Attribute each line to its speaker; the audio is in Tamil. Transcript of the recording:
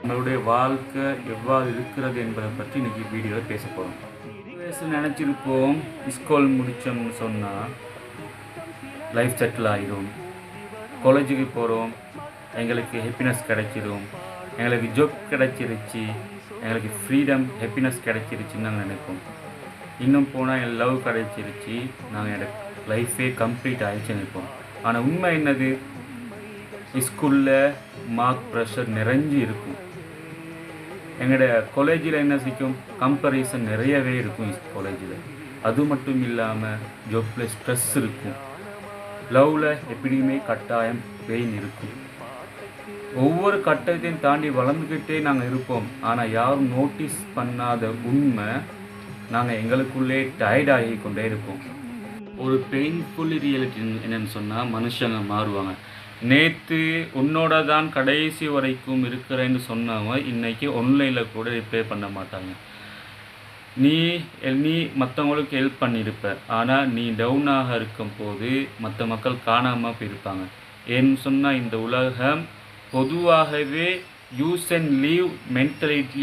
Speaker 1: நம்மளுடைய வாழ்க்கை எவ்வாறு இருக்கிறது என்பதை பற்றி இன்றைக்கி வீடியோவில் பேச போகிறோம். வயசு நினச்சிருப்போம் ஸ்கூல் முடித்தோம்னு சொன்னால் லைஃப் செட்டில் ஆகிடும், காலேஜுக்கு போகிறோம், எங்களுக்கு ஹாப்பினஸ் கிடைச்சிடும், எங்களுக்கு ஜாப் கிடைச்சிருச்சு, எங்களுக்கு ஃப்ரீடம் ஹாப்பினஸ் கிடைச்சிருச்சுன்னு நாங்கள் நினைப்போம். இன்னும் போனால் என் லவ் கிடைச்சிருச்சு, நாங்கள் எனக்கு லைஃபே கம்ப்ளீட் ஆகிடுச்சு நினைப்போம். ஆனால் உண்மை என்னது? ஸ்கூலில் மார்க் ப்ரெஷர் நிறைஞ்சு இருக்கும். எங்களோட காலேஜில் என்ன செய்யும், கம்பேரிசன் நிறையவே இருக்கும் காலேஜில். அது மட்டும் இல்லாமல் ஜாப்பில் ஸ்ட்ரெஸ் இருக்கும், லவ்வில் எப்படியுமே கட்டாயம் பெயின் இருக்கும். ஒவ்வொரு கட்டத்தையும் தாண்டி வளர்ந்துக்கிட்டே நாங்கள் இருப்போம். ஆனால் யாரும் நோட்டீஸ் பண்ணாத உண்மை, நாங்கள் எங்களுக்குள்ளே டயர்ட் ஆகி கொண்டே இருப்போம். ஒரு பெயின்ஃபுல் ரியாலிட்டி என்னென்னு சொன்னால், மனுஷங்க மாறுவாங்க. நேற்று உன்னோட தான் கடைசி வரைக்கும் இருக்கிறேன்னு சொன்னவங்க இன்றைக்கி ஆன்லைனில் கூட ரிப்ளை பண்ண மாட்டாங்க. நீ மற்றவங்களுக்கு ஹெல்ப் பண்ணியிருப்ப, ஆனால் நீ டவுனாக இருக்கும் போது மற்ற மக்கள் காணாமல் போயிருப்பாங்க. ஏன்னு சொன்னால் இந்த உலகம் பொதுவாகவே யூஸ் அண்ட் லீவ் மென்டாலிட்டி